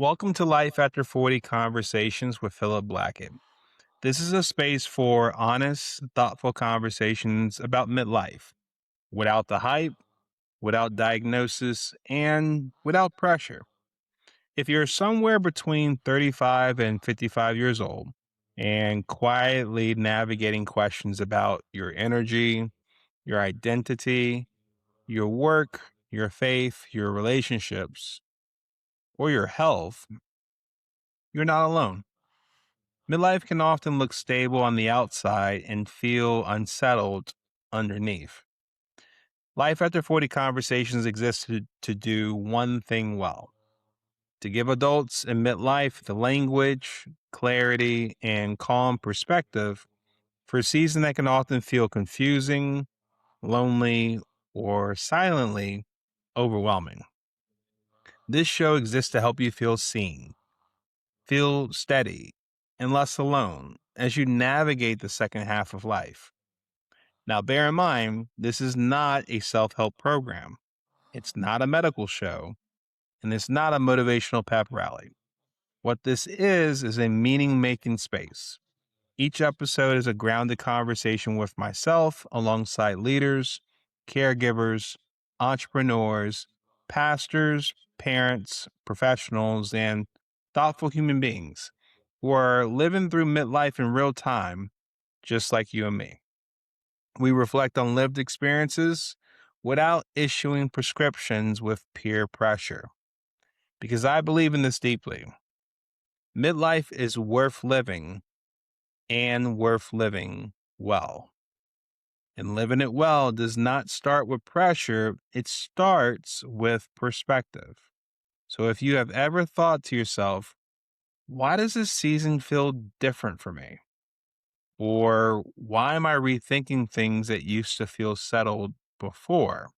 Welcome to Life After 40 Conversations with Philip Blackett. This is a space for honest, thoughtful conversations about midlife without the hype, without diagnosis, and without pressure. If you're somewhere between 35 and 55 years old and quietly navigating questions about your energy, your identity, your work, your faith, your relationships, or your health, you're not alone. Midlife can often look stable on the outside and feel unsettled underneath. Life After 40 Conversations exist to do one thing well: to give adults in midlife the language, clarity, and calm perspective for a season that can often feel confusing, lonely, or silently overwhelming. This show exists to help you feel seen, feel steady, and less alone as you navigate the second half of life. Now, bear in mind, this is not a self help program. It's not a medical show, and it's not a motivational pep rally. What this is a meaning making space. Each episode is a grounded conversation with myself alongside leaders, caregivers, entrepreneurs, pastors, parents, professionals, and thoughtful human beings who are living through midlife in real time, just like you and me. We reflect on lived experiences without issuing prescriptions with peer pressure. Because I believe in this deeply. Midlife is worth living and worth living well. And living it well does not start with pressure, it starts with perspective. So if you have ever thought to yourself, why does this season feel different for me? Or why am I rethinking things that used to feel settled before?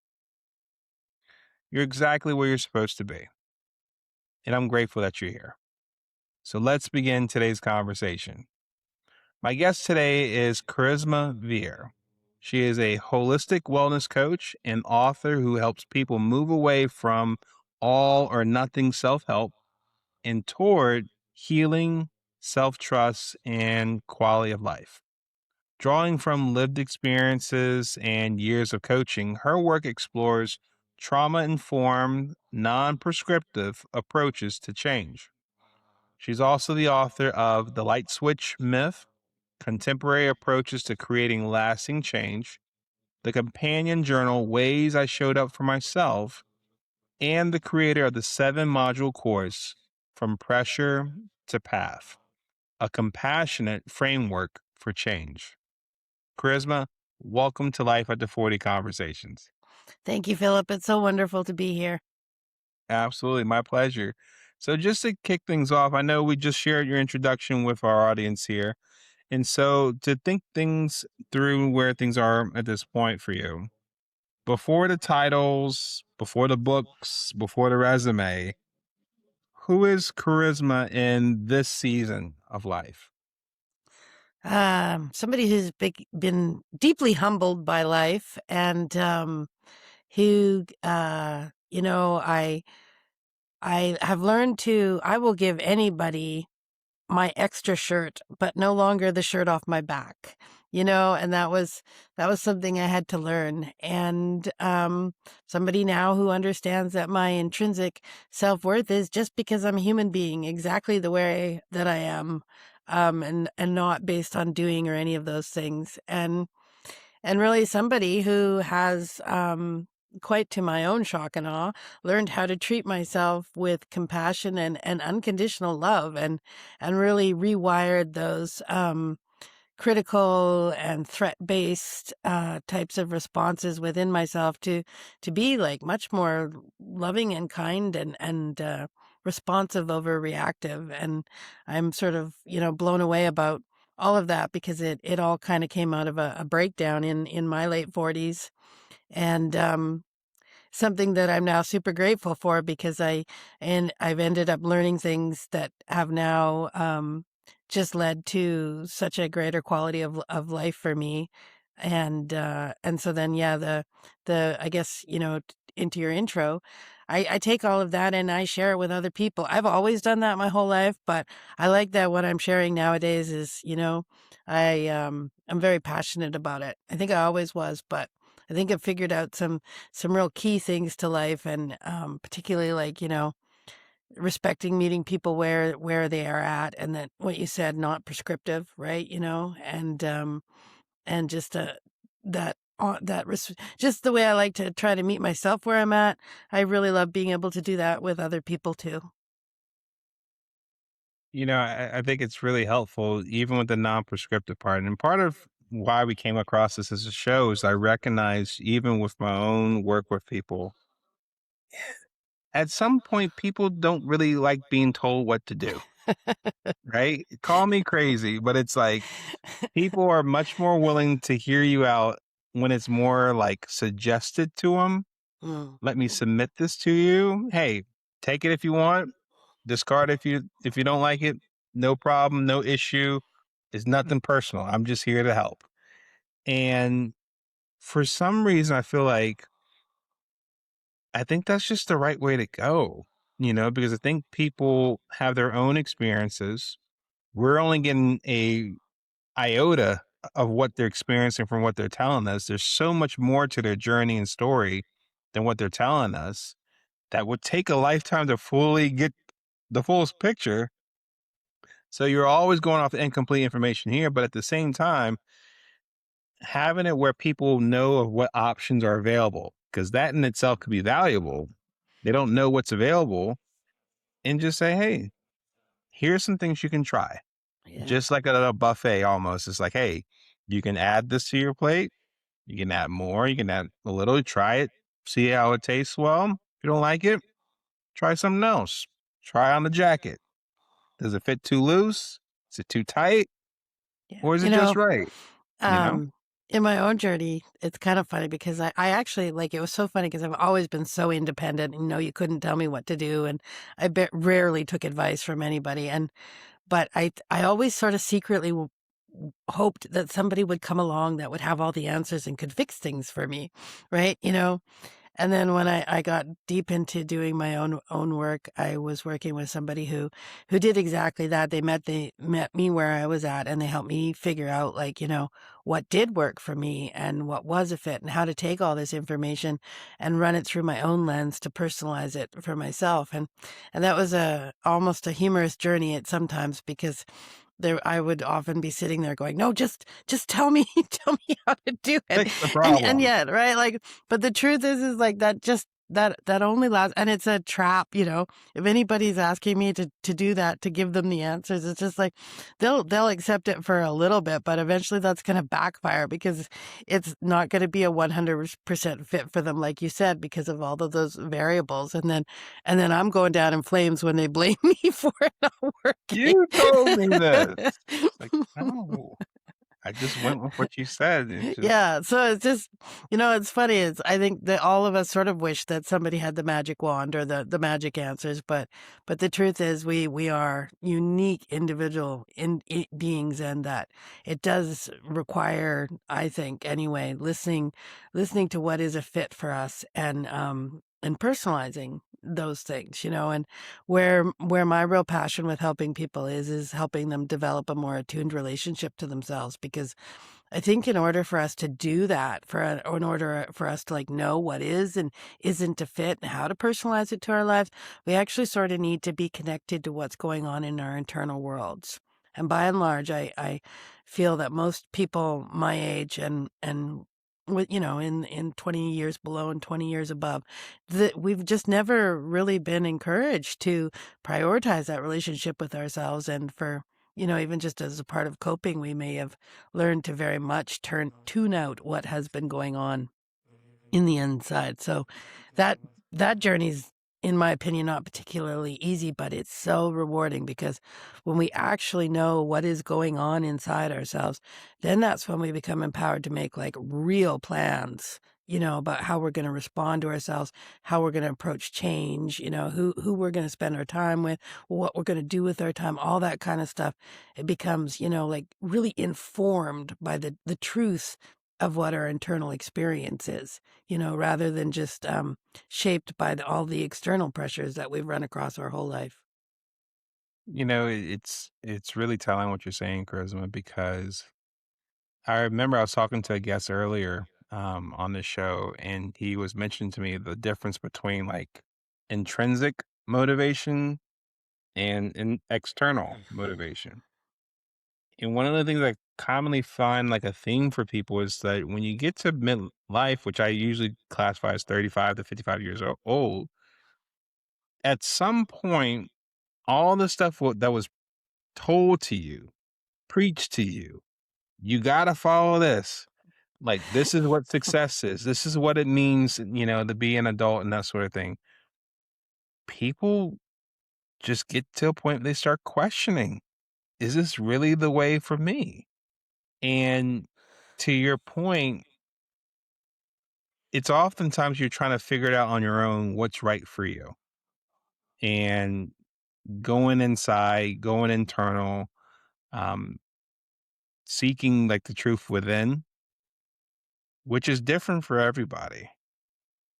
You're exactly where you're supposed to be. And I'm grateful that you're here. So let's begin today's conversation. My guest today is Kerisma Vere. She is a holistic wellness coach and author who helps people move away from all or nothing self help and toward healing, self trust, and quality of life. Drawing from lived experiences and years of coaching, her work explores trauma informed, non prescriptive approaches to change. She's also the author of The Light Switch Myth: Contemporary Approaches to Creating Lasting Change, the companion journal Ways I Showed Up for Myself, and the creator of the 7-module course From Pressure to Path, a compassionate framework for change. Kerisma, welcome to Life After 40 Conversations. Thank you, Philip. It's so wonderful to be here. Absolutely, my pleasure. So, just to kick things off, I know we just shared your introduction with our audience here. And so, to think things through where things are at this point for you, before the titles, before the books, before the resume, who is Kerisma in this season of life? Somebody who's been deeply humbled by life and who, I have learned I will give anybody my extra shirt, but no longer the shirt off my back, and that was something I had to learn. And, somebody now who understands that my intrinsic self-worth is just because I'm a human being exactly the way that I am, and not based on doing or any of those things. And really somebody who has, quite to my own shock and awe, learned how to treat myself with compassion and unconditional love and really rewired those, critical and threat-based, types of responses within myself to be like much more loving and kind and responsive over reactive. And I'm sort of, blown away about all of that because it all kind of came out of a breakdown in my late 40s. And something that I'm now super grateful for because I've ended up learning things that have now just led to such a greater quality of life for me. And so then, yeah, the I guess, into your intro, I take all of that and I share it with other people. I've always done that my whole life, but I like that what I'm sharing nowadays is, I'm very passionate about it. I think I always was, but I think I've figured out some real key things to life, and particularly like, respecting meeting people where they are at, and that what you said, not prescriptive, right? And just just the way I like to try to meet myself where I'm at. I really love being able to do that with other people too. I think it's really helpful, even with the non-prescriptive part. And part of why we came across this as a show is I recognize, even with my own work with people, at some point, people don't really like being told what to do, right? Call me crazy, but it's like people are much more willing to hear you out when it's more like suggested to them. Mm, Let me submit this to you. Hey, take it if you want, discard if you don't like it. No problem, no issue. It's nothing personal. I'm just here to help. And for some reason, I feel like I think that's just the right way to go, because I think people have their own experiences. We're only getting a iota of what they're experiencing from what they're telling us. There's so much more to their journey and story than what they're telling us that would take a lifetime to fully get the fullest picture. So you're always going off incomplete information here, but at the same time, having it where people know of what options are available, because that in itself could be valuable. They don't know what's available, and just say, hey, here's some things you can try. yeah. Just like a buffet almost. It's like, hey, you can add this to your plate. You can add more. You can add a little, try it, see how it tastes well. If you don't like it, try something else. Try on the jacket. Does it fit too loose? Is it too tight? Yeah. Or is it just right? You know? Um, in my own journey, it's kind of funny because I actually like, it was so funny because I've always been so independent. You couldn't tell me what to do, and rarely took advice from anybody. But I always sort of secretly hoped that somebody would come along that would have all the answers and could fix things for me, right? And then when I got deep into doing my own work, I was working with somebody who did exactly that. They met me where I was at, and they helped me figure out, like, what did work for me and what was a fit, and how to take all this information and run it through my own lens to personalize it for myself. And that was almost a humorous journey at sometimes, because I would often be sitting there going, no, just tell me, tell me how to do it. Fix the And problem. yet, right? Like, but the truth is like that just, that only lasts, and it's a trap, if anybody's asking me to do that, to give them the answers, it's just like, they'll accept it for a little bit, but eventually that's going to backfire, because it's not going to be a 100% fit for them, like you said, because of all of those variables. And then I'm going down in flames when they blame me for it not working. You told me this. It's like, no, I just went with what you said. It's just, Yeah, so it's just, it's funny. I think that all of us sort of wish that somebody had the magic wand or the magic answers, but the truth is we are unique individual beings, and that it does require, I think anyway, listening to what is a fit for us, and personalizing those things, and where my real passion with helping people is helping them develop a more attuned relationship to themselves, because I think in order for us to do that, in order for us to, like, know what is and isn't to fit and how to personalize it to our lives, we actually sort of need to be connected to what's going on in our internal worlds. And by and large, I feel that most people my age and with, in 20 years below and 20 years above, that we've just never really been encouraged to prioritize that relationship with ourselves. And for, even just as a part of coping, we may have learned to very much tune out what has been going on in the inside. So that that journey's, in my opinion, not particularly easy, but it's so rewarding, because when we actually know what is going on inside ourselves, then that's when we become empowered to make, like, real plans, about how we're going to respond to ourselves, how we're going to approach change, who we're going to spend our time with, what we're going to do with our time, all that kind of stuff. It becomes, like, really informed by the truth of what our internal experience is, rather than just shaped by all the external pressures that we've run across our whole life. It's really telling what you're saying, Charisma, because I remember I was talking to a guest earlier on the show, and he was mentioning to me the difference between like intrinsic motivation and external motivation. And one of the things I commonly find like a theme for people is that when you get to midlife, which I usually classify as 35 to 55 years old, at some point, all the stuff that was told to you, preached to you, you got to follow this. Like, this is what success is. This is what it means, to be an adult and that sort of thing. People just get to a point they start questioning, is this really the way for me? And to your point, it's oftentimes you're trying to figure it out on your own what's right for you. And going inside, going internal, um, seeking like the truth within, which is different for everybody.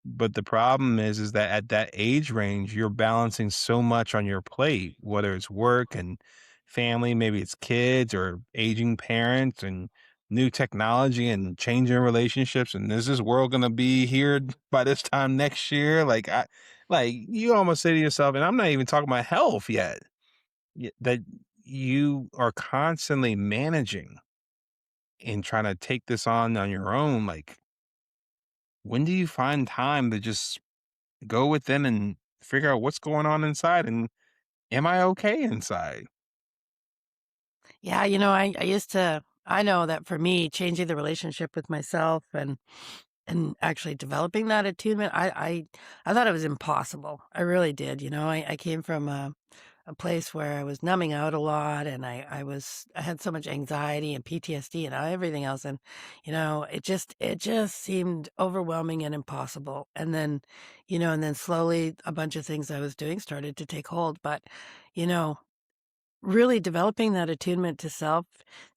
But the problem is that at that age range, you're balancing so much on your plate, whether it's work and family, maybe it's kids or aging parents and new technology and changing relationships. And is this world going to be here by this time next year? Like you almost say to yourself, and I'm not even talking about health yet, that you are constantly managing and trying to take this on your own. Like, when do you find time to just go within and figure out what's going on inside, and am I okay inside? Yeah, I used to. I know that for me, changing the relationship with myself and actually developing that attunement, I thought it was impossible. I really did. I came from a place where I was numbing out a lot, and I had so much anxiety and PTSD and everything else, and it just seemed overwhelming and impossible. And then slowly a bunch of things I was doing started to take hold, but you know really developing that attunement to self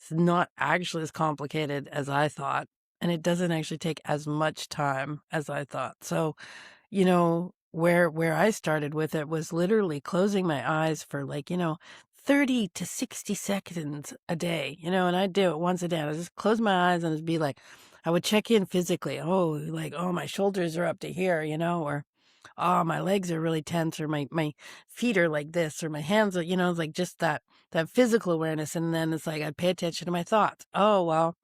is not actually as complicated as I thought, and it doesn't actually take as much time as I thought. So, where I started with it was literally closing my eyes for 30 to 60 seconds a day, and I'd do it once a day. I'd just close my eyes and it'd be like, I would check in physically. Oh, like, oh, my shoulders are up to here, or oh, my legs are really tense, or my feet are like this, or my hands are, it's like just that physical awareness. And then it's like I'd pay attention to my thoughts. Oh, well,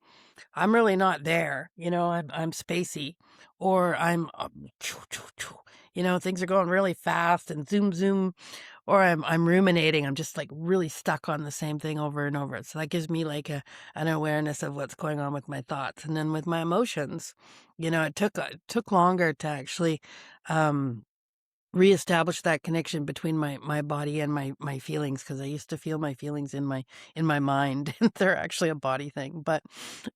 I'm really not there. I'm spacey, or I'm, things are going really fast and zoom, zoom, or I'm ruminating. I'm just like really stuck on the same thing over and over. So that gives me like an awareness of what's going on with my thoughts. And then with my emotions, it took longer to actually, reestablish that connection between my body and my feelings, because I used to feel my feelings in my mind. They're actually a body thing, but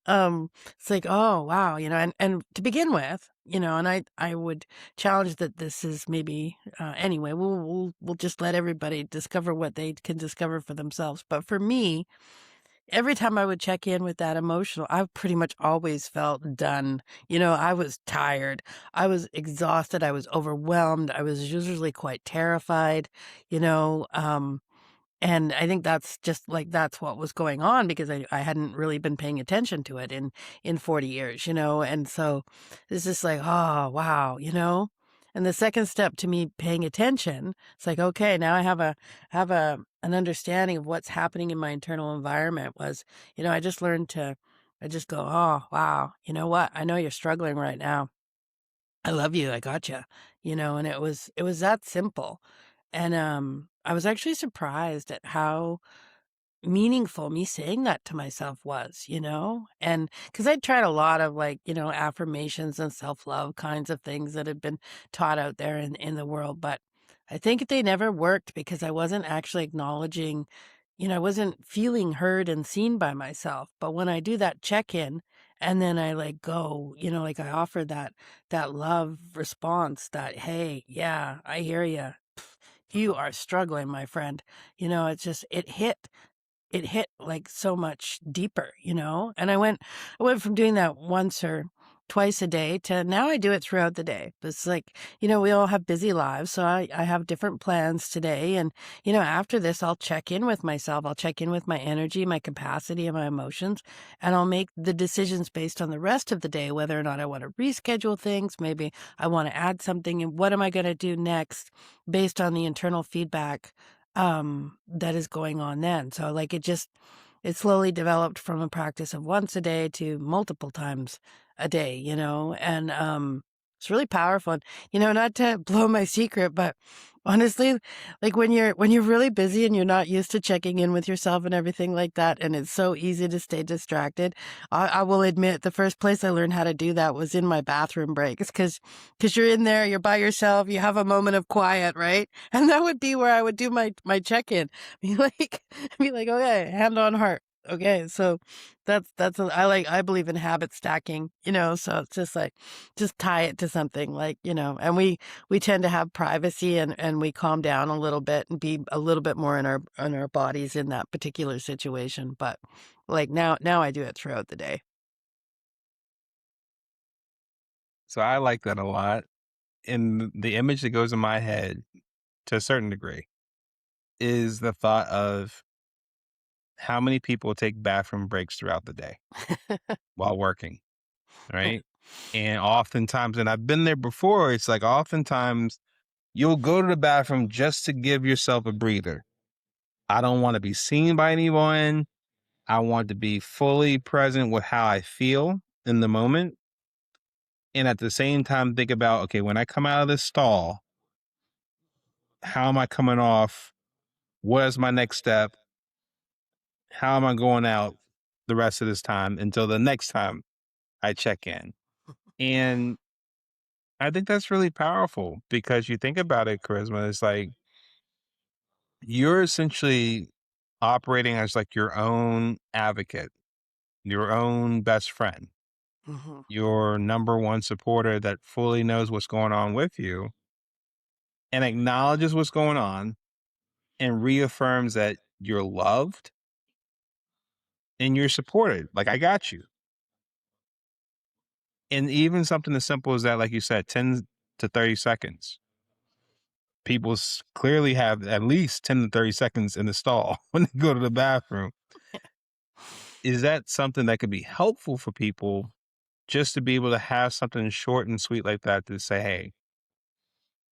it's like, oh wow, and to begin with, and I would challenge that this is maybe anyway, we'll just let everybody discover what they can discover for themselves. But for me, every time I would check in with that emotional, I pretty much always felt done. I was tired. I was exhausted. I was overwhelmed. I was usually quite terrified, you know, um, and I think that's just like that's what was going on, because I hadn't really been paying attention to it in 40 years, and so it's just like, oh wow. And the second step to me paying attention, it's like, okay, now I have an understanding of what's happening in my internal environment. Was, I just go, oh wow, you know what? I know you're struggling right now. I love you. I gotcha. And it was that simple. And I was actually surprised at how meaningful me saying that to myself was, and because I'd tried a lot of affirmations and self-love kinds of things that had been taught out there in the world, but I think they never worked because I wasn't actually acknowledging, I wasn't feeling heard and seen by myself. But when I do that check-in and then I go, like I offer that love response, that, hey, yeah, I hear you. You are struggling, my friend. It hit. it hit like so much deeper, and I went from doing that once or twice a day to now I do it throughout the day. It's like, we all have busy lives. So I have different plans today. And, after this, I'll check in with myself. I'll check in with my energy, my capacity, and my emotions. And I'll make the decisions based on the rest of the day, whether or not I want to reschedule things. Maybe I want to add something. And what am I going to do next based on the internal feedback that is going on then? So like it slowly developed from a practice of once a day to multiple times a day, and it's really powerful. And, not to blow my secret, but honestly, like when you're really busy and you're not used to checking in with yourself and everything like that, and it's so easy to stay distracted. I will admit the first place I learned how to do that was in my bathroom breaks, because you're in there, you're by yourself, you have a moment of quiet, right? And that would be where I would do my check-in. Be like, okay, hand on heart. Okay, so I believe in habit stacking, so it's just like, just tie it to something like, and we tend to have privacy, and we calm down a little bit and be a little bit more in our bodies in that particular situation. But like now I do it throughout the day. So I like that a lot. And the image that goes in my head to a certain degree is the thought of how many people take bathroom breaks throughout the day while working, right? And oftentimes, and I've been there before, it's like oftentimes you'll go to the bathroom just to give yourself a breather. I don't want to be seen by anyone. I want to be fully present with how I feel in the moment. And at the same time, think about, okay, when I come out of this stall, how am I coming off? What is my next step? How am I going out the rest of this time until the next time I check in? And I think that's really powerful because you think about it, Charisma, it's like you're essentially operating as like your own advocate, your own best friend, Hmm. your number one supporter that fully knows what's going on with you and acknowledges what's going on and reaffirms that you're loved and you're supported. Like, I got you. And even something as simple as that, like you said, 10 to 30 seconds. People clearly have at least 10 to 30 seconds in the stall when they go to the bathroom. Is that something that could be helpful for people just to be able to have something short and sweet like that to say, hey,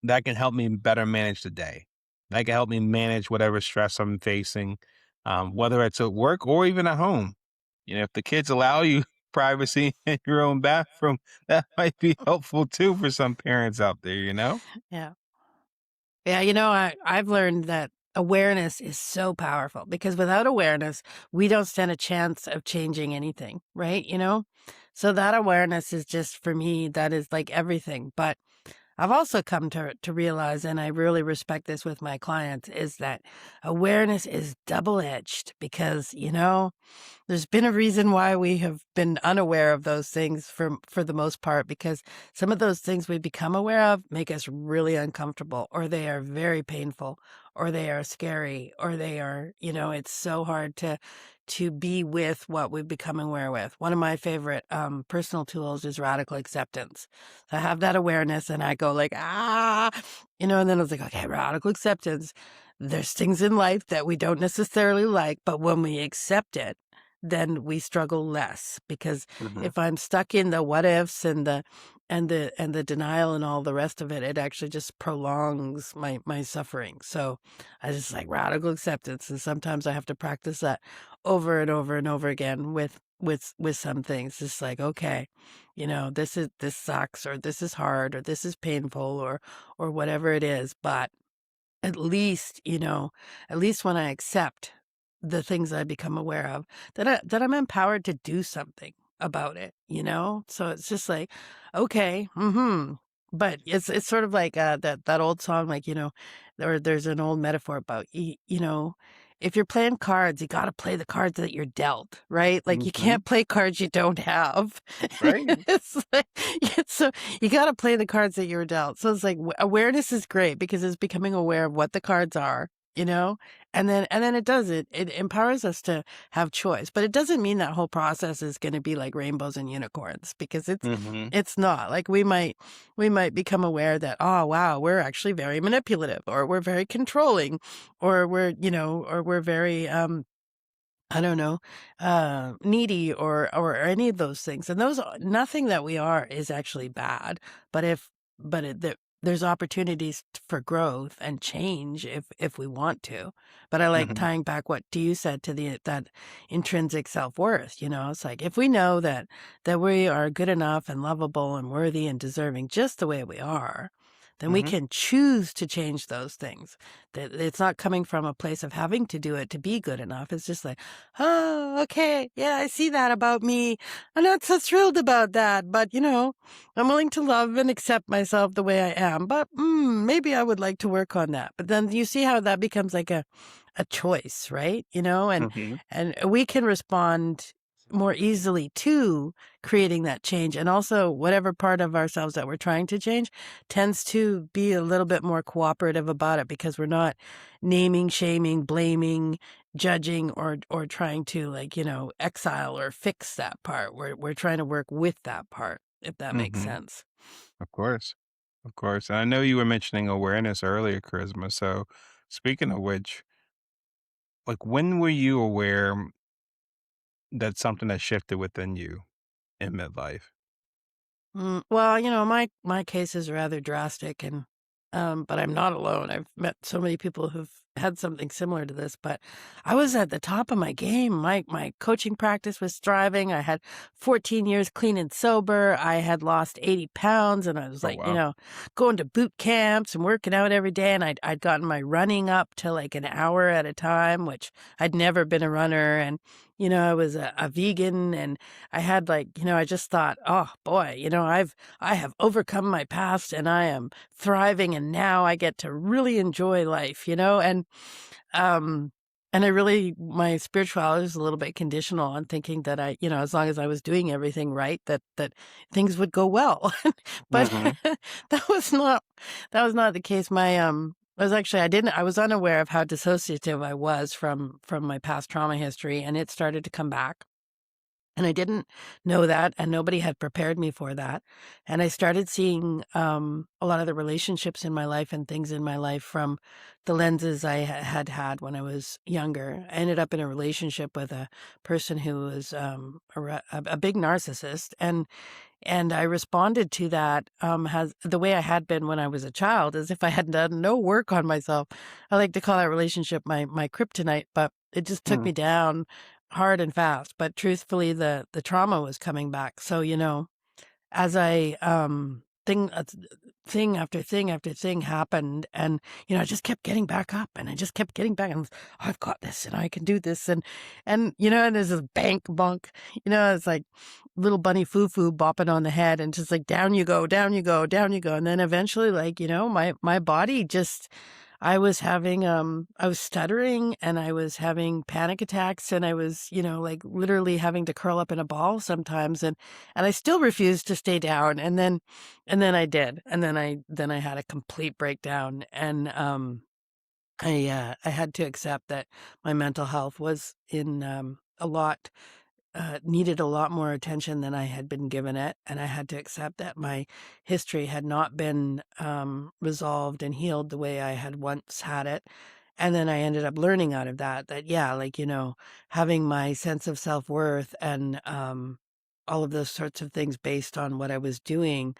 that can help me better manage the day. That can help me manage whatever stress I'm facing, whether it's at work or even at home. If the kids allow you privacy in your own bathroom, that might be helpful too for some parents out there. Yeah. Yeah, I've learned that awareness is so powerful, because without awareness, we don't stand a chance of changing anything, right? So that awareness is just, for me, that is like everything. But I've also come to realize, and I really respect this with my clients, is that awareness is double-edged, because, there's been a reason why we have been unaware of those things for the most part, because some of those things we become aware of make us really uncomfortable, or they are very painful, or they are scary, or they are, it's so hard to be with what we've become aware with. One of my favorite personal tools is radical acceptance. So I have that awareness and I go like, and then I was like, okay, radical acceptance. There's things in life that we don't necessarily like, but when we accept it, then we struggle less, because Mhm. if I'm stuck in the what ifs and the denial and all the rest of it, it actually just prolongs my suffering. So I just like radical acceptance, and sometimes I have to practice that over and over and over again with some things. It's like, okay, this sucks, or this is hard, or this is painful, or whatever it is, but at least, at least when I accept the things I become aware of, that I'm empowered to do something about it. So it's just like, okay, but it's sort of like that old song, like, there's an old metaphor about if you're playing cards, you got to play the cards that you're dealt, right? Like, you Mhm. can't play cards you don't have. Right. It's like, so you got to play the cards that you're dealt. So it's like, awareness is great, because it's becoming aware of what the cards are, and then it empowers us to have choice, but it doesn't mean that whole process is going to be like rainbows and unicorns, because Mhm. it's not. Like we might become aware that, oh wow, we're actually very manipulative, or we're very controlling, or we're very I don't know, needy, or any of those things. And nothing that we are is actually bad. But there's opportunities for growth and change if we want to. But I like Mhm. tying back what you said to that intrinsic self-worth. It's like, if we know that we are good enough and lovable and worthy and deserving just the way we are, then we Mhm. can choose to change those things. That it's not coming from a place of having to do it to be good enough. It's just like, oh, okay, yeah, I see that about me. I'm not so thrilled about that, but I'm willing to love and accept myself the way I am. But maybe I would like to work on that. But then you see how that becomes like a choice, right? Mhm. And we can respond more easily to creating that change. And also, whatever part of ourselves that we're trying to change tends to be a little bit more cooperative about it, because we're not naming, shaming, blaming, judging, or trying to, like, exile or fix that part. We're trying to work with that part, if that makes Mhm. sense. Of course. Of course. And I know you were mentioning awareness earlier, Charisma. So, speaking of which, like, when were you aware that something has shifted within you in midlife? Well, my case is rather drastic, and but I'm not alone. I've met so many people who've had something similar to this. But I was at the top of my game. My coaching practice was thriving. I had 14 years clean and sober. I had lost 80 pounds, and I was Oh, like, wow. going to boot camps and working out every day. And I'd gotten my running up to like an hour at a time, which I'd never been a runner. And I was a vegan, and I had, like, I just thought, oh boy, I have overcome my past, and I am thriving, and now I get to really enjoy life, um and my spirituality was a little bit conditional on thinking that as long as I was doing everything right, that things would go well. But Mhm. that was not that was not the case. I was unaware of how dissociative I was from my past trauma history, and it started to come back. And I didn't know that, and nobody had prepared me for that. And I started seeing a lot of the relationships in my life and things in my life from the lenses I had had when I was younger. I ended up in a relationship with a person who was a big narcissist, and I responded to that has the way I had been when I was a child, as if I had done no work on myself. I like to call that relationship my kryptonite, but it just took me Mhm. down hard and fast. But truthfully, the trauma was coming back. So, as I thing after thing after thing happened, and I just kept getting back up, and I just kept getting back, and I've got this, and I can do this, and there's this bank bunk, it's like little bunny foo bopping on the head, and just like, down you go, down you go, down you go. And then eventually, like, my body just, I was stuttering, and I was having panic attacks, and I was, like, literally having to curl up in a ball sometimes. And I still refused to stay down. And then I did. And then I had a complete breakdown. And I had to accept that my mental health was in a lot needed a lot more attention than I had been given it. And I had to accept that my history had not been resolved and healed the way I had once had it. And then I ended up learning out of that, yeah, like, having my sense of self-worth and all of those sorts of things based on what I was doing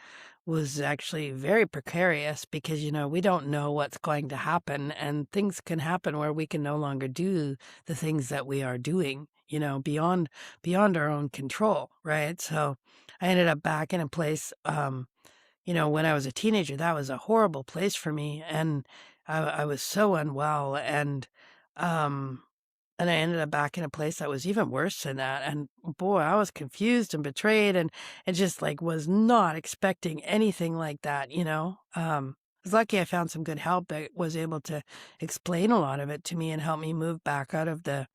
was actually very precarious, because, we don't know what's going to happen, and things can happen where we can no longer do the things that we are doing, beyond our own control, right? So I ended up back in a place, when I was a teenager. That was a horrible place for me, and I was so unwell, um, and I ended up back in a place that was even worse than that. And boy, I was confused and betrayed, and just like was not expecting anything like that. I was lucky I found some good help that was able to explain a lot of it to me and help me move back out of the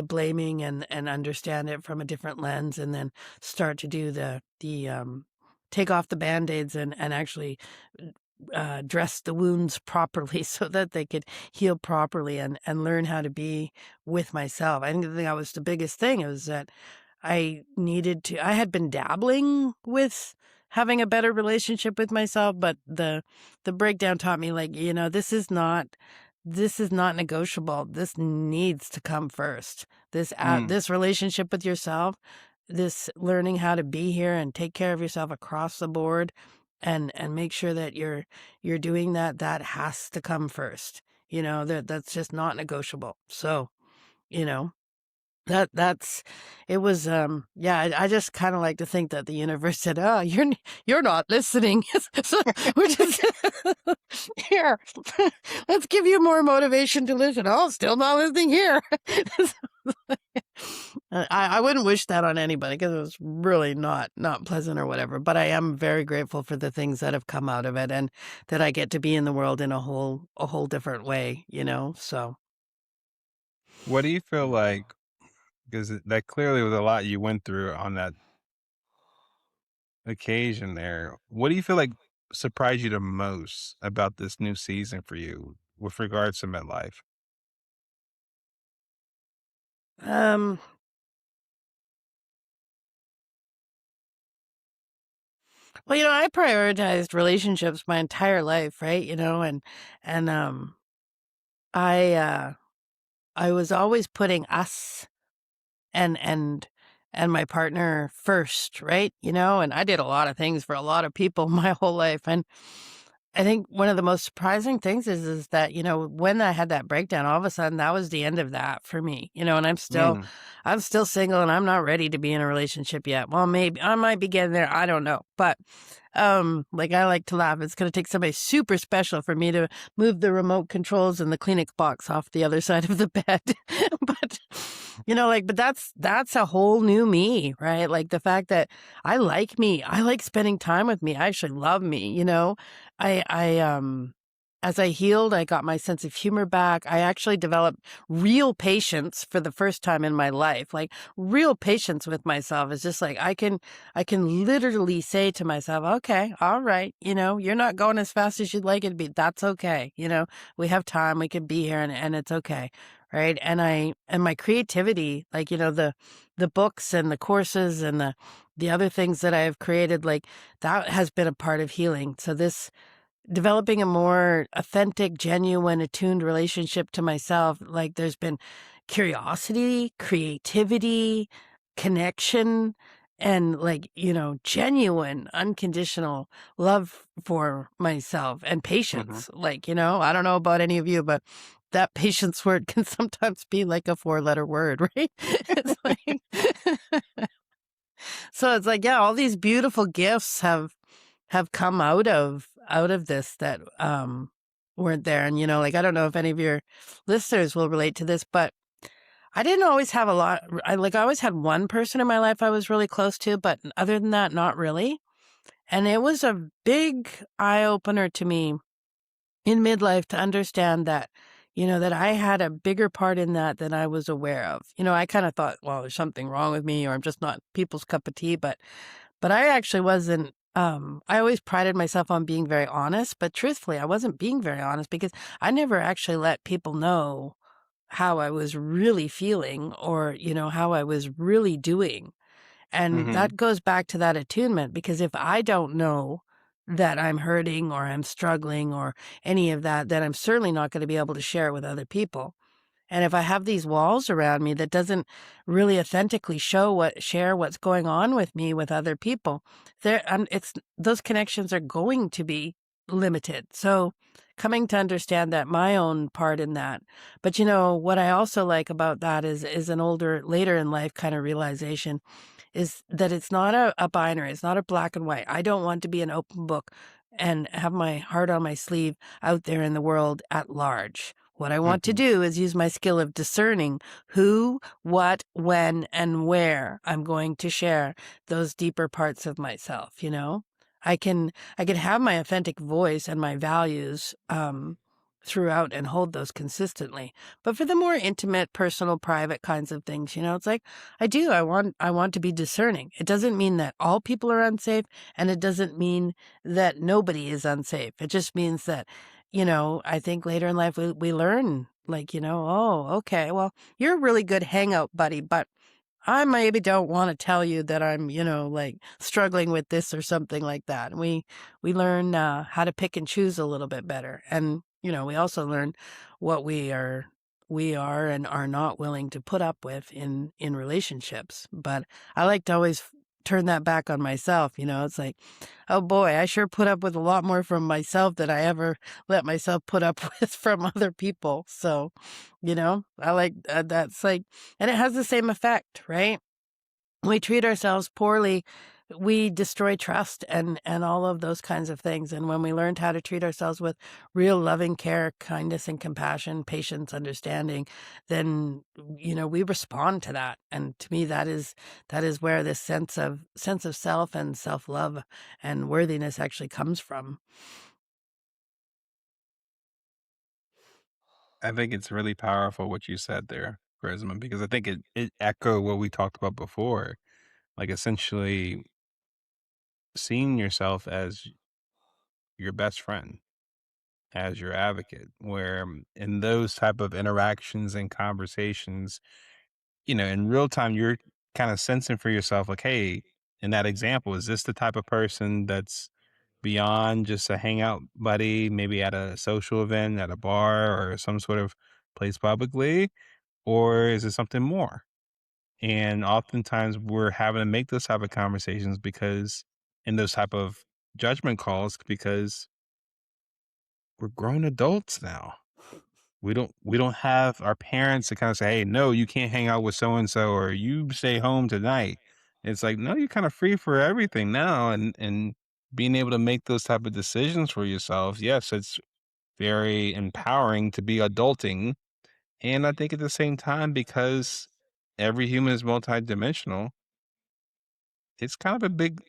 blaming, and understand it from a different lens, and then start to do the take off the band-aids, and actually dress the wounds properly so that they could heal properly and learn how to be with myself. I think that was the biggest thing, is that I had been dabbling with having a better relationship with myself, but the breakdown taught me, like, this is not negotiable. This needs to come first. This relationship with yourself, this learning how to be here and take care of yourself across the board, and make sure that you're doing that has to come first. That's just not negotiable. So, you know, that's it was yeah, I just kind of like to think that the universe said, "Oh, you're not listening." So we're just here. Let's give you more motivation to listen. Oh, still not listening here. I wouldn't wish that on anybody, because it was really not pleasant or whatever, but I am very grateful for the things that have come out of it, and that I get to be in the world in a whole different way, so. What do you feel like, because that clearly was a lot you went through on that occasion there. What do you feel like surprised you the most about this new season for you with regards to midlife? um Well, I prioritized relationships my entire life, right? And I I was always putting us and my partner first, right? And I did a lot of things for a lot of people my whole life. And I think one of the most surprising things is that, when I had that breakdown, all of a sudden that was the end of that for me, and Mm, I'm still single, and I'm not ready to be in a relationship yet. Well, maybe I might be getting there. I don't know. But, like, I like to laugh. It's going to take somebody super special for me to move the remote controls and the Kleenex box off the other side of the bed. But, but that's a whole new me, right? Like, the fact that I like me, I like spending time with me. I actually love me, I as I healed, I got my sense of humor back. I actually developed real patience for the first time in my life. Like, real patience with myself is just like, I can literally say to myself, "Okay, all right, you're not going as fast as you'd like it to be. That's okay. We have time. We can be here, and it's okay." Right? And my creativity, like, the books and the courses and the other things that I have created, like, that has been a part of healing. So this developing a more authentic, genuine, attuned relationship to myself, like, there's been curiosity, creativity, connection, and, like, genuine, unconditional love for myself, and mhm. patience. Like, I don't know about any of you, but that patience word can sometimes be like a 4-letter word, right? It's like, so it's like, yeah, all these beautiful gifts have come out of this that weren't there. And like, I don't know if any of your listeners will relate to this, but I didn't always have a lot. I always had one person in my life I was really close to, but other than that, not really. And it was a big eye opener to me in midlife to understand that, that I had a bigger part in that than I was aware of. I kind of thought, well, there's something wrong with me, or I'm just not people's cup of tea. But I actually wasn't. I always prided myself on being very honest, but truthfully, I wasn't being very honest, because I never actually let people know how I was really feeling, or, how I was really doing. And Mhm, that goes back to that attunement, because if I don't know that I'm hurting or I'm struggling or any of that, then I'm certainly not going to be able to share it with other people. And if I have these walls around me that doesn't really authentically share what's going on with me with other people, it's those connections are going to be limited. So coming to understand that my own part in that. But what I also like about that is an later in life kind of realization, is that it's not a binary. It's not a black and white. I don't want to be an open book and have my heart on my sleeve out there in the world at large. What I want to mhm. do is use my skill of discerning who, what, when, and where I'm going to share those deeper parts of myself. I can have my authentic voice and my values throughout and hold those consistently. But for the more intimate, personal, private kinds of things, it's like I want to be discerning. It doesn't mean that all people are unsafe, and it doesn't mean that nobody is unsafe. It just means that, I think later in life we learn, like, oh, okay, well, you're a really good hangout buddy, but I maybe don't want to tell you that I'm, like struggling with this or something like that. And we learn how to pick and choose a little bit better, and we also learn what we are and are not willing to put up with in relationships. But I like to always turn that back on myself. It's like, oh boy, I sure put up with a lot more from myself than I ever let myself put up with from other people. So, I like that's like, and it has the same effect, right? When we treat ourselves poorly, we destroy trust and all of those kinds of things. And when we learned how to treat ourselves with real loving care, kindness and compassion, patience, understanding, then we respond to that. And to me, that is where this sense of self and self-love and worthiness actually comes from. I think it's really powerful what you said there, Charisma, because I think it echoed what we talked about before. Like essentially seeing yourself as your best friend, as your advocate, where in those type of interactions and conversations, in real time, you're kind of sensing for yourself, like, hey, in that example, is this the type of person that's beyond just a hangout buddy, maybe at a social event, at a bar or some sort of place publicly? Or is it something more? And oftentimes we're having to make those type of conversations because in those type of judgment calls, because we're grown adults now. We don't have our parents to kind of say, hey, no, you can't hang out with so and so or you stay home tonight. It's like, no, you're kind of free for everything now. And being able to make those type of decisions for yourself, yes, it's very empowering to be adulting. And I think at the same time, because every human is multidimensional, it's kind of a big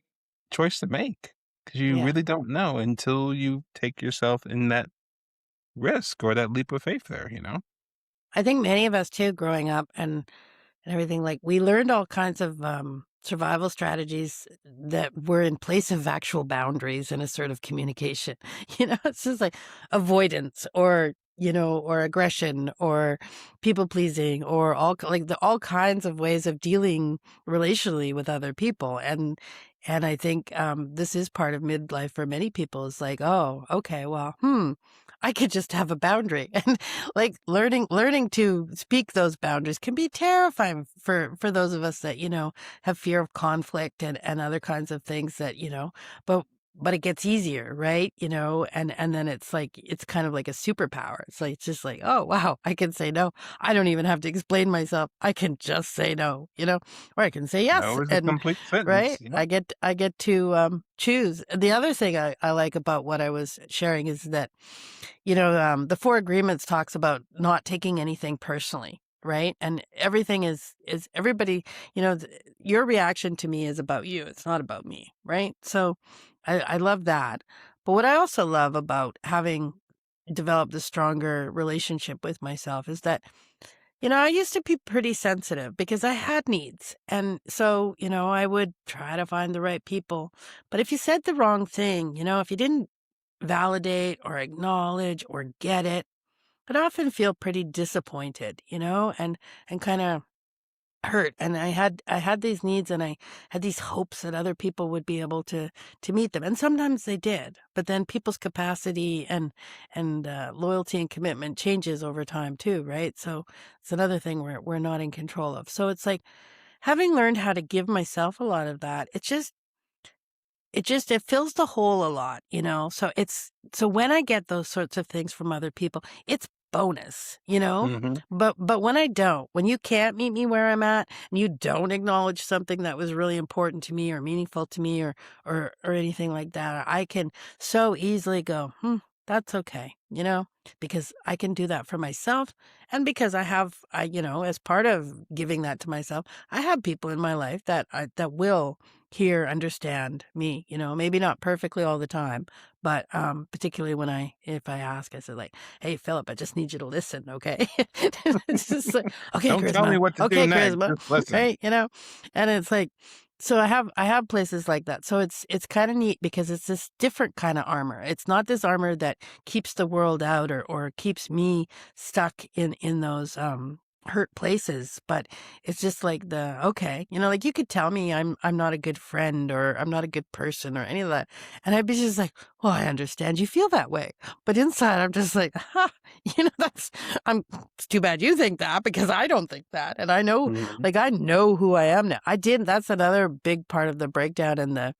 choice to make because you Yeah. really don't know until you take yourself in that risk or that leap of faith there. I think many of us too, growing up and everything, like we learned all kinds of survival strategies that were in place of actual boundaries and assertive communication. It's just like avoidance or aggression or people pleasing or all kinds of ways of dealing relationally with other people. And I think this is part of midlife for many people. Is like, oh, okay, well, I could just have a boundary. And like learning to speak those boundaries can be terrifying for those of us that, have fear of conflict and other kinds of things that, but it gets easier, right? And then it's like, it's kind of like a superpower. It's just like, oh, wow, I can say no. I don't even have to explain myself. I can just say no, or I can say yes. No is a And complete sentence. right. Yep. I get to choose. The other thing I like about what I was sharing is that, the Four Agreements talks about not taking anything personally, right? And everything is everybody, your reaction to me is about you. It's not about me, right? So I love that. But what I also love about having developed a stronger relationship with myself is that, I used to be pretty sensitive because I had needs. And so, I would try to find the right people. But if you said the wrong thing, if you didn't validate or acknowledge or get it, I'd often feel pretty disappointed, and kind of hurt. And I had these needs and I had these hopes that other people would be able to meet them. And sometimes they did. But then people's capacity and loyalty and commitment changes over time too, right? So it's another thing we're not in control of. So it's like having learned how to give myself a lot of that, it fills the hole a lot. So when I get those sorts of things from other people, it's bonus. Hmm. But when you can't meet me where I'm at and you don't acknowledge something that was really important to me or meaningful to me or anything like that, I can so easily go, that's okay, because I can do that for myself. And because as part of giving that to myself, I have people in my life that will hear, understand me, maybe not perfectly all the time, but particularly if I ask, I said like, hey, Philip, I just need you to listen. Okay. It's just like, okay, Don't tell me Charisma. what to do Okay, next. Charisma. Just listen. Right. And it's like, so I have places like that. So it's kind of neat because it's this different kind of armor. It's not this armor that keeps the world out or keeps me stuck in those hurt places, but it's just like okay, like you could tell me I'm not a good friend or I'm not a good person or any of that, and I'd be just like, well, I understand you feel that way, but inside I'm just like, ha, that's it's too bad you think that because I don't think that, and I know, Mhm. like, I know who I am now. I didn't. That's another big part of the breakdown and the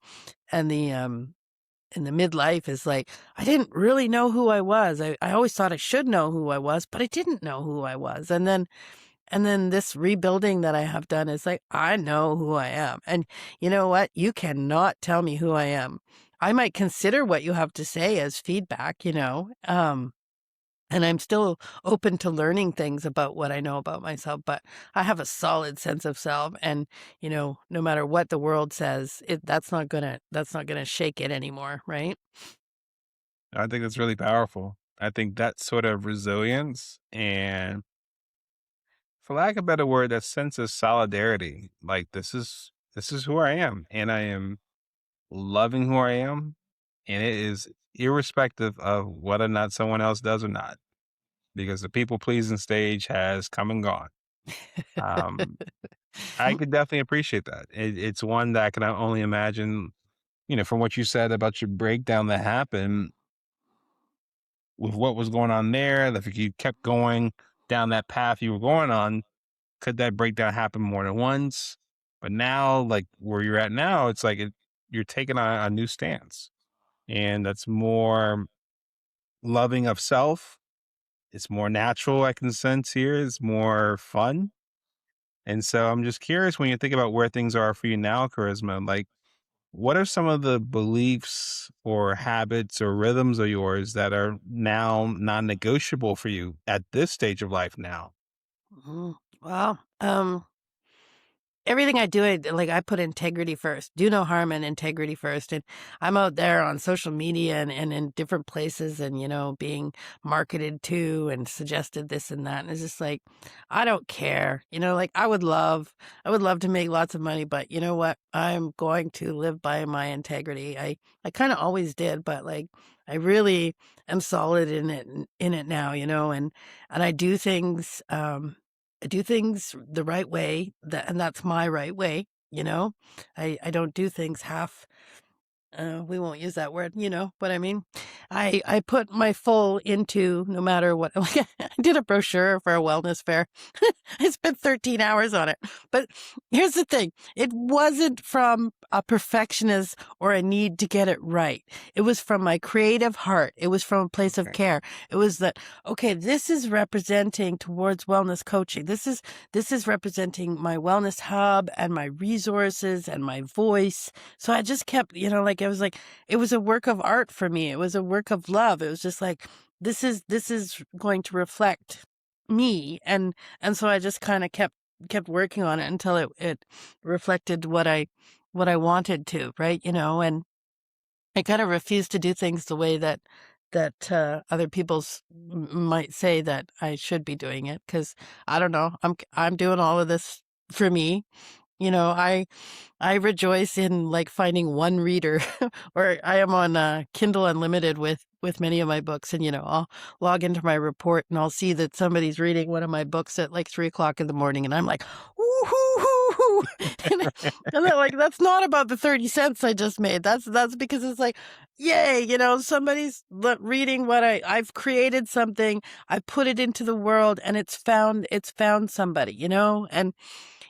in the midlife is like, I didn't really know who I was. I always thought I should know who I was, but I didn't know who I was. And then this rebuilding that I have done is like, I know who I am. And you know what? You cannot tell me who I am. I might consider what you have to say as feedback, and I'm still open to learning things about what I know about myself, but I have a solid sense of self. And, no matter what the world says, that's not gonna shake it anymore. Right. I think that's really powerful. I think that sort of resilience and, for lack of a better word, that sense of solidarity. Like this is who I am, and I am loving who I am, and it is irrespective of whether or not someone else does or not, because the people pleasing stage has come and gone. Um, I could definitely appreciate that. It's one that I can only imagine. From what you said about your breakdown that happened with what was going on there, that if you kept going down that path you were going on, could that breakdown happen more than once? But now, like where you're at now, it's like you're taking on a new stance, and that's more loving of self. It's more natural. I can sense here. It's more fun. And so I'm just curious when you think about where things are for you now, Charisma, like what are some of the beliefs or habits or rhythms of yours that are now non-negotiable for you at this stage of life now? Mhm. Well, everything I do, I put integrity first. Do no harm and integrity first. And I'm out there on social media and in different places and, being marketed to and suggested this and that. And it's just like, I don't care. Like I would love to make lots of money, but you know what? I'm going to live by my integrity. I kind of always did, but like I really am solid in it now, and I do things the right way, and that's my right way, I don't do things half. We won't use that word, what I mean? I put my full into no matter what. Like, I did a brochure for a wellness fair. I spent 13 hours on it. But here's the thing. It wasn't from a perfectionist or a need to get it right. It was from my creative heart. It was from a place of Okay. care. It was that, okay, this is representing towards wellness coaching. This is representing my wellness hub and my resources and my voice. So I just kept, it was a work of art for me. It was a work of love. It was just like, this is going to reflect me. And so I just kind of kept working on it until it reflected what I wanted to, right? And I kind of refused to do things the way that other people's might say that I should be doing it. Cause I don't know, I'm doing all of this for me. I rejoice in like finding one reader, or I am on Kindle Unlimited with many of my books, and I'll log into my report and I'll see that somebody's reading one of my books at like 3 o'clock in the morning, and I'm like, woo-hoo-hoo-hoo. And then, like, that's not about the 30 cents I just made. That's because it's like, yay, somebody's reading what I've created something, I put it into the world, and it's found somebody, and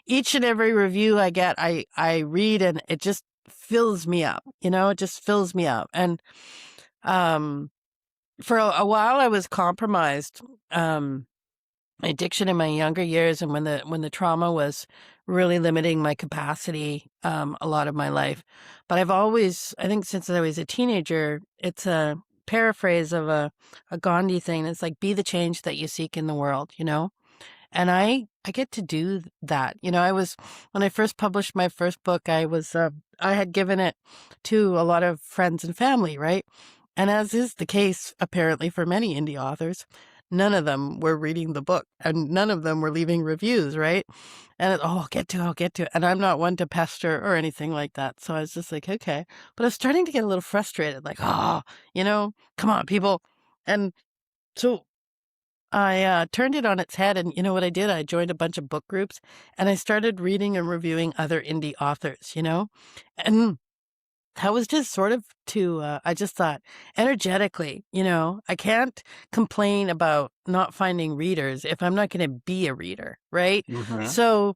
each and every review I get, I read, and it just fills me up. It just fills me up. And um, for a while, I was compromised. My addiction in my younger years, and when the trauma was really limiting my capacity, a lot of my life. But I've always, I think, since I was a teenager, it's a paraphrase of a Gandhi thing. It's like, be the change that you seek in the world. And I get to do that. I was, when I first published my first book, I was I had given it to a lot of friends and family, right? And as is the case apparently for many indie authors, none of them were reading the book and none of them were leaving reviews, right? And I'll get to it, I'll get to it. And I'm not one to pester or anything like that. So I was just like, okay. But I was starting to get a little frustrated, like, come on, people. And so I turned it on its head, and you know what I did? I joined a bunch of book groups, and I started reading and reviewing other indie authors, and that was just sort of I just thought energetically, I can't complain about not finding readers if I'm not going to be a reader, right? Mm-hmm. So,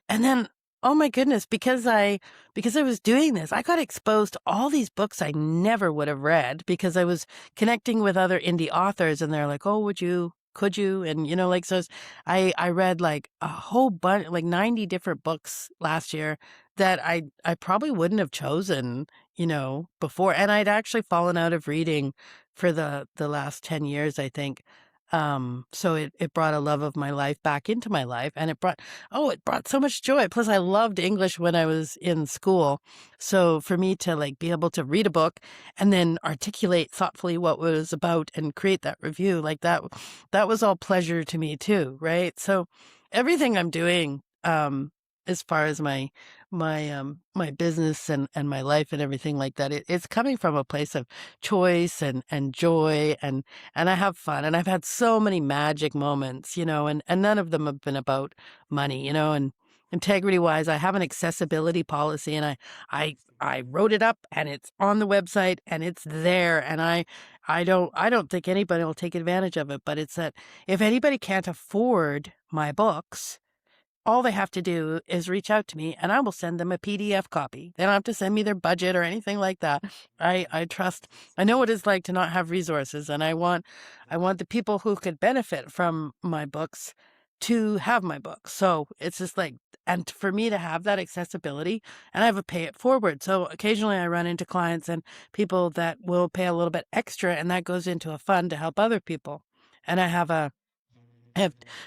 and then, oh my goodness, because I was doing this, I got exposed to all these books I never would have read because I was connecting with other indie authors and they're like, oh, could you? And, I read like a whole bunch, like 90 different books last year that I probably wouldn't have chosen, before. And I'd actually fallen out of reading for the last 10 years, I think. So it brought a love of my life back into my life, and it brought so much joy. Plus I loved English when I was in school. So for me to like be able to read a book and then articulate thoughtfully what it was about and create that review, like that was all pleasure to me too, right? So everything I'm doing, as far as my business and my life and everything like that, it's coming from a place of choice and joy and I have fun and I've had so many magic moments, and none of them have been about money, and integrity wise, I have an accessibility policy and I wrote it up and it's on the website and it's there and I don't think anybody will take advantage of it, but it's that if anybody can't afford my books, all they have to do is reach out to me and I will send them a PDF copy. They don't have to send me their budget or anything like that. I trust, I know what it's like to not have resources, and I want the people who could benefit from my books to have my books. So it's just like, and for me to have that accessibility, and I have a pay it forward. So occasionally I run into clients and people that will pay a little bit extra, and that goes into a fund to help other people. And I have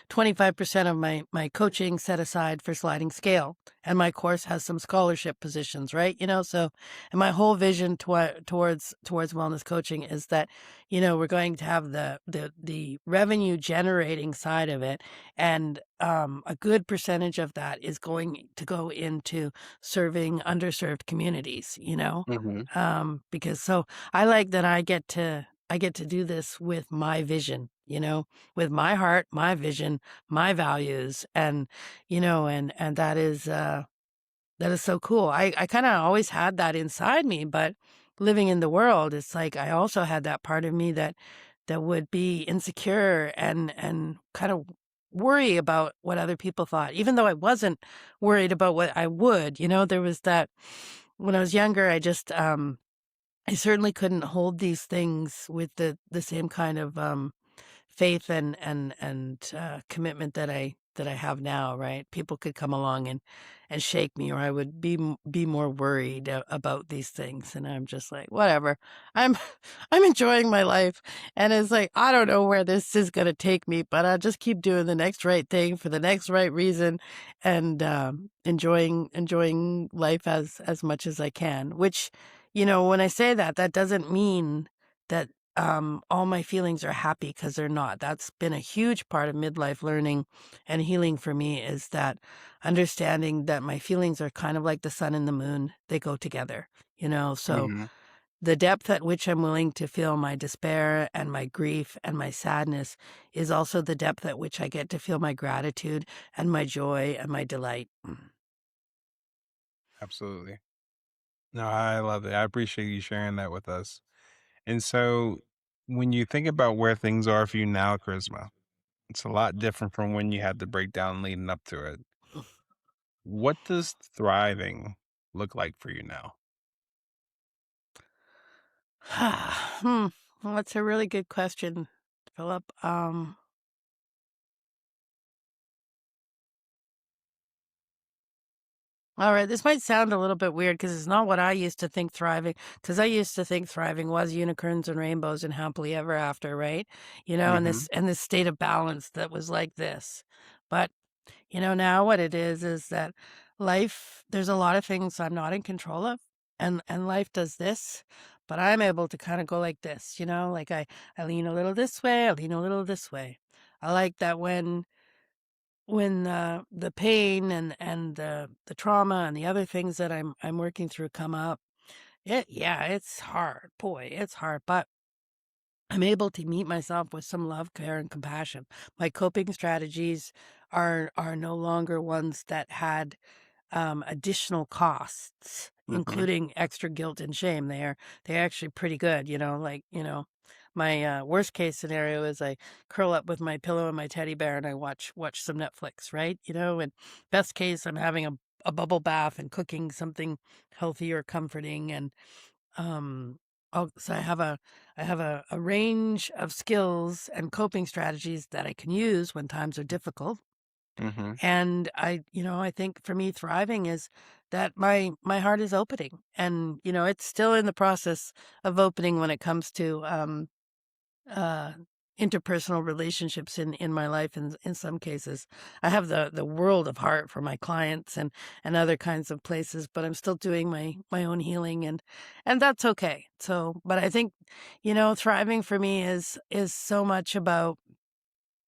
25% of my coaching set aside for sliding scale, and my course has some scholarship positions, right? So, and my whole vision towards wellness coaching is that, we're going to have the revenue generating side of it, and a good percentage of that is going to go into serving underserved communities, Mm-hmm. because so I like that I get to do this with my vision, with my heart, my vision, my values, and and that is so cool. I kind of always had that inside me, but living in the world, it's like I also had that part of me that would be insecure and kind of worry about what other people thought, even though I wasn't worried about what I would. There was that when I was younger. I certainly couldn't hold these things with the same kind of faith and commitment that I have now, right? People could come along and shake me, or I would be more worried about these things. And I'm just like, whatever. I'm I'm enjoying my life, and it's like I don't know where this is going to take me, but I'll just keep doing the next right thing for the next right reason, and enjoying life as much as I can. Which, when I say that, that doesn't mean that all my feelings are happy, because they're not. That's been a huge part of midlife learning and healing for me, is that understanding that my feelings are kind of like the sun and the moon. They go together, so Mm-hmm. the depth at which I'm willing to feel my despair and my grief and my sadness is also the depth at which I get to feel my gratitude and my joy and my delight. Absolutely. No, I love it. I appreciate you sharing that with us. And so, when you think about where things are for you now, Charisma, it's a lot different from when you had the breakdown leading up to it. What does thriving look like for you now? Hmm. Well, that's a really good question, Philip. All right, this might sound a little bit weird because it's not what I used to think thriving, because I used to think thriving was unicorns and rainbows and happily ever after, right? And Mm-hmm. this state of balance that was like this. But, now what it is that life, there's a lot of things I'm not in control of. and life does this, but I'm able to kind of go like this, like I lean a little this way, I lean a little this way. I like that when the pain and the trauma and the other things that I'm working through come up, yeah, it's hard. Boy, it's hard, but I'm able to meet myself with some love, care, and compassion. My coping strategies are no longer ones that had additional costs, Mhm. including extra guilt and shame. They're actually pretty good, My worst case scenario is I curl up with my pillow and my teddy bear and I watch some Netflix, right? And best case, I'm having a bubble bath and cooking something healthy or comforting. And um so I have a range of skills and coping strategies that I can use when times are difficult. Mhm. And I think for me, thriving is that my heart is opening, and it's still in the process of opening when it comes to uh, interpersonal relationships in my life. In some cases, I have the world of heart for my clients and other kinds of places, but I'm still doing my own healing, and that's okay. So, but I think thriving for me is so much about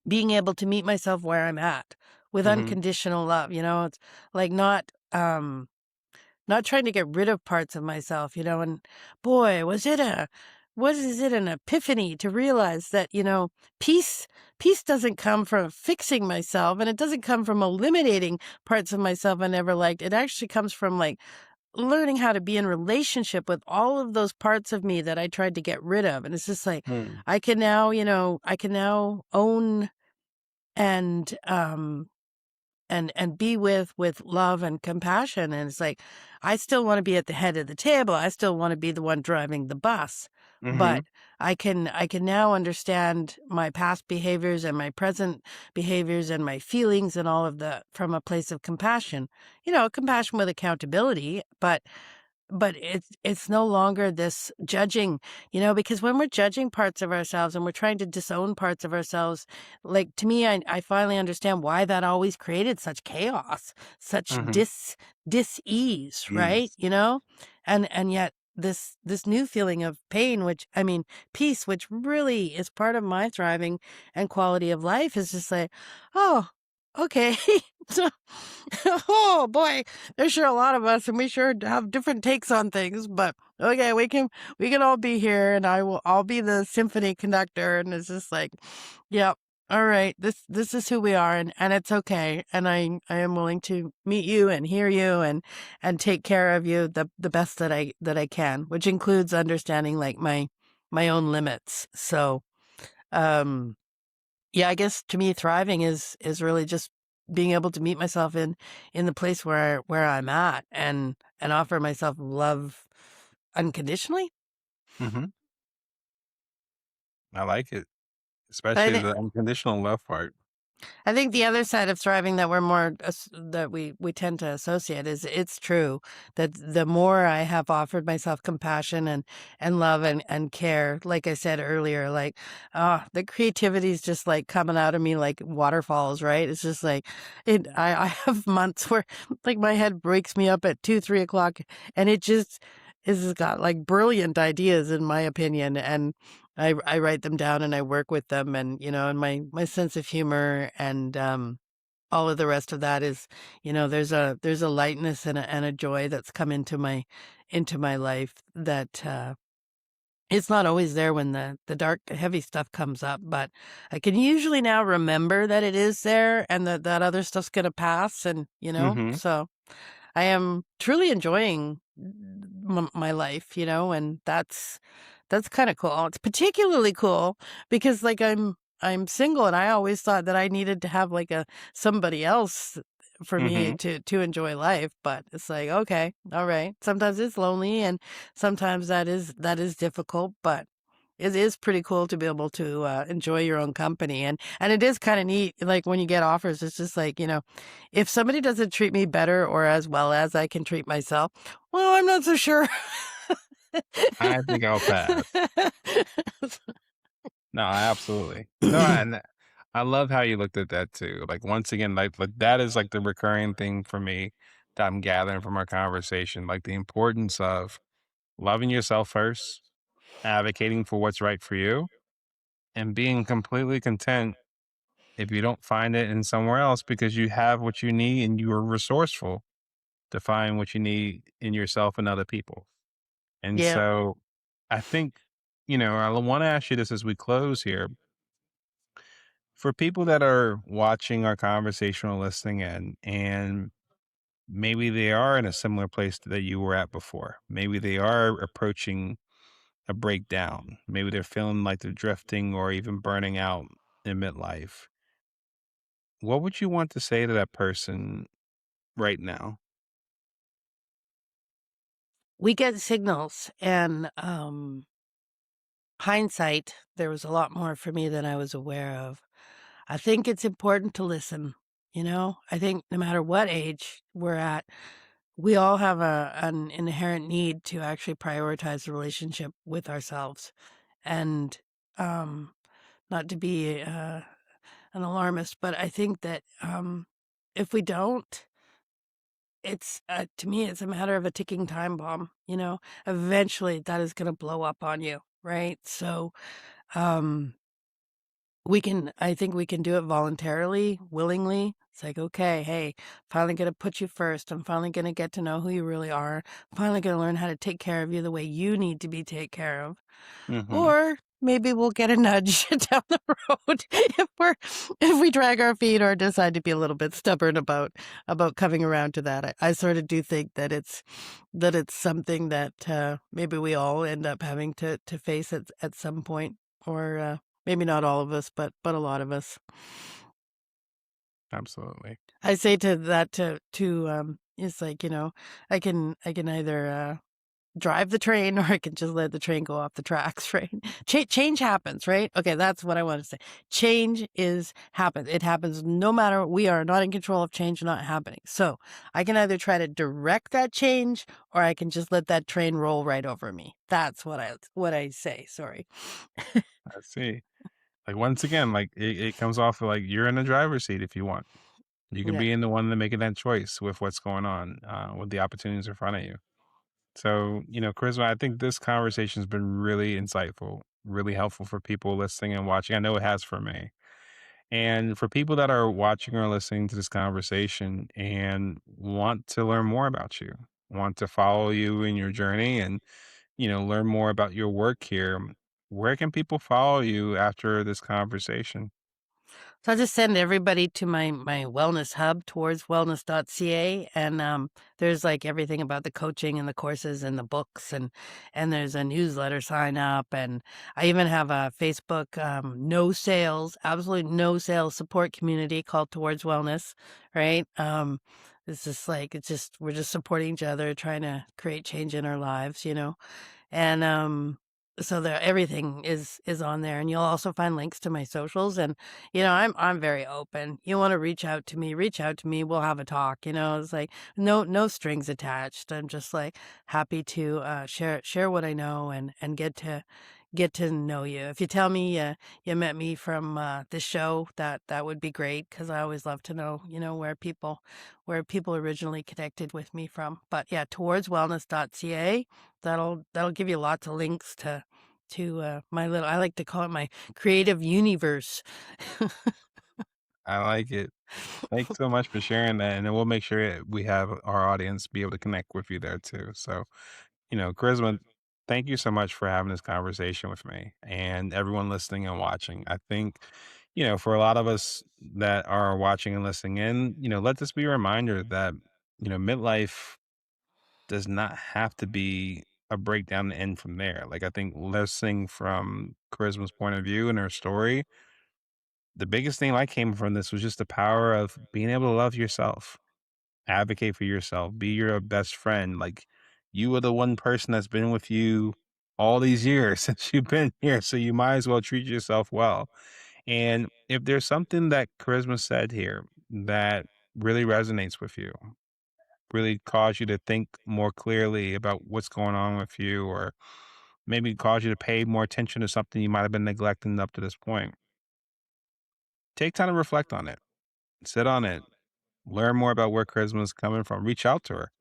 being able to meet myself where I'm at with Mhm. unconditional love. It's like not trying to get rid of parts of myself, and boy, what is it an epiphany to realize that, peace peace doesn't come from fixing myself, and it doesn't come from eliminating parts of myself I never liked. It actually comes from like learning how to be in relationship with all of those parts of me that I tried to get rid of. And it's just like Mm. I can now own and and be with love and compassion. And it's like I still want to be at the head of the table, I still want to be the one driving the bus, but Mhm. I can now understand my past behaviors and my present behaviors and my feelings and all of the from a place of compassion, compassion with accountability. But it's no longer this judging, because when we're judging parts of ourselves and we're trying to disown parts of ourselves, like to me, I finally understand why that always created such chaos, such Mhm. dis-ease, right? Ease. And yet this new feeling of pain, which I mean peace, which really is part of my thriving and quality of life, is just like, oh, okay. So, oh boy, there's sure a lot of us, and we sure have different takes on things. But okay, we can all be here, and I'll be the symphony conductor, and it's just like, yep, all right, this is who we are, and it's okay, and I am willing to meet you and hear you and take care of you the best that I can, which includes understanding like my own limits. So, um. Yeah, I guess to me, thriving is really just being able to meet myself in the place where I'm at and offer myself love unconditionally. Mhm. I like it, But I especially think the unconditional love part. I think the other side of thriving that we're more that we tend to associate is it's true that the more I have offered myself compassion and love and care, like I said earlier, like the creativity is just like coming out of me like waterfalls, right? It's just like I have months where like my head breaks me up at 2-3 o'clock, and it just is got like brilliant ideas in my opinion, and I write them down and I work with them, and and my sense of humor and all of the rest of that is, there's a lightness and a joy that's come into my life that it's not always there when the dark heavy stuff comes up, but I can usually now remember that it is there and that other stuff's gonna pass, and Mhm. so I am truly enjoying my life, and that's kind of cool. It's particularly cool because like I'm single, and I always thought that I needed to have like a somebody else for me Mhm. to enjoy life, but it's like, okay, all right. Sometimes it's lonely, and sometimes that is difficult, but it is pretty cool to be able to enjoy your own company, and it is kind of neat. Like when you get offers, it's just like, if somebody doesn't treat me better or as well as I can treat myself, well, I'm not so sure. I think I'll pass. No, absolutely. No, and I love how you looked at that too. Like once again, like that is like the recurring thing for me that I'm gathering from our conversation, like the importance of loving yourself first, advocating for what's right for you, and being completely content if you don't find it in somewhere else because you have what you need and you are resourceful to find what you need in yourself and other people. And Yeah. so I think, I want to ask you this as we close here. For people that are watching our conversation or listening in, and maybe they are in a similar place that you were at before, maybe they are approaching a breakdown, maybe they're feeling like they're drifting or even burning out in midlife. What would you want to say to that person right now? We get signals, and hindsight, there was a lot more for me than I was aware of. I think it's important to listen. I think no matter what age we're at, we all have an inherent need to actually prioritize the relationship with ourselves. And um, not to be an alarmist, but I think that if we don't, it's to me, it's a matter of a ticking time bomb. Eventually that is going to blow up on you, right? So um, I think we can do it voluntarily, willingly. It's like, okay, hey, finally going to put you first. I'm finally going to get to know who you really are. Finally going to learn how to take care of you the way you need to be taken care of. Hmm. Or maybe we'll get a nudge down the road if we drag our feet or decide to be a little bit stubborn about coming around to that. I sort of do think that it's something that maybe we all end up having to face at some point, or maybe not all of us, but a lot of us. Absolutely. I say to that to it's like, I can either drive the train or I can just let the train go off the tracks, right? Change happens, right? Okay, that's what I want to say. Change is happens. It happens no matter, we are not in control of change not happening. So I can either try to direct that change or I can just let that train roll right over me. That's what I say. Sorry. I see. Like once again, like it comes off of like you're in the driver's seat if you want. You can Yeah. be in the one that making that choice with what's going on, with the opportunities in front of you. So, Charisma, I think this conversation has been really insightful, really helpful for people listening and watching. I know it has for me. And for people that are watching or listening to this conversation and want to learn more about you, want to follow you in your journey and, learn more about your work here, where can people follow you after this conversation? So I just send everybody to my wellness hub, towards wellness.ca, and there's like everything about the coaching and the courses and the books, and there's a newsletter sign up, and I even have a Facebook no sales, absolute no sales support community called Towards Wellness, right? It's just like, we're just supporting each other, trying to create change in our lives. And so there, everything is on there, and you'll also find links to my socials. And I'm very open. You want to reach out to me, reach out to me, we'll have a talk. It's like no strings attached. I'm just like happy to share what I know, and get to know you. If you tell me you met me from the show, that would be great, because I always love to know, where people originally connected with me from. But yeah, towardswellness.ca, that'll give you lots of links to my little, I like to call it my creative universe. I like it. Thanks so much for sharing that. And then we'll make sure we have our audience be able to connect with you there too. So, Charisma, thank you so much for having this conversation with me and everyone listening and watching. I think, for a lot of us that are watching and listening in, let this be a reminder that, midlife does not have to be a breakdown and end from there. Like, I think listening from Charisma's point of view and her story, the biggest thing I came from this was just the power of being able to love yourself, advocate for yourself, be your best friend. Like you are the one person that's been with you all these years since you've been here. So you might as well treat yourself well. And if there's something that Charisma said here that really resonates with you, really cause you to think more clearly about what's going on with you, or maybe cause you to pay more attention to something you might have been neglecting up to this point, take time to reflect on it, sit on it, learn more about where Charisma is coming from, reach out to her.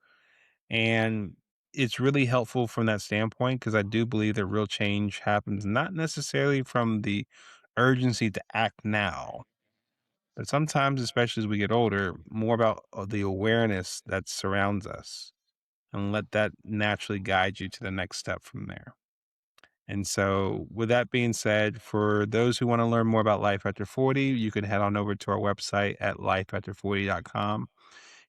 And it's really helpful from that standpoint because I do believe that real change happens not necessarily from the urgency to act now, but sometimes, especially as we get older, more about the awareness that surrounds us and let that naturally guide you to the next step from there. And so, with that being said, for those who want to learn more about life after 40, you can head on over to our website at lifeafter40.com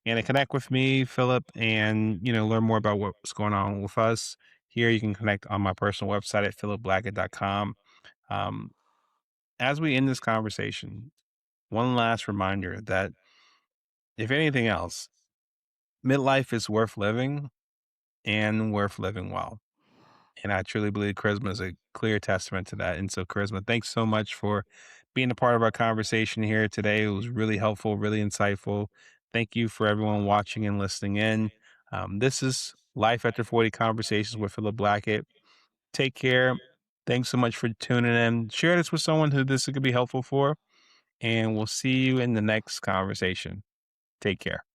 and to connect with me, Philip, and learn more about what's going on with us. Here, you can connect on my personal website at philipblackett.com. Um, as we end this conversation, one last reminder that if anything else, midlife is worth living and worth living well. And I truly believe Charisma is a clear testament to that. And so, Charisma, thanks so much for being a part of our conversation here today. It was really helpful, really insightful. Thank you for everyone watching and listening in. This is Life After 40 Conversations with Philip Blackett. Take care. Thanks so much for tuning in. Share this with someone who this could be helpful for. And we'll see you in the next conversation. Take care.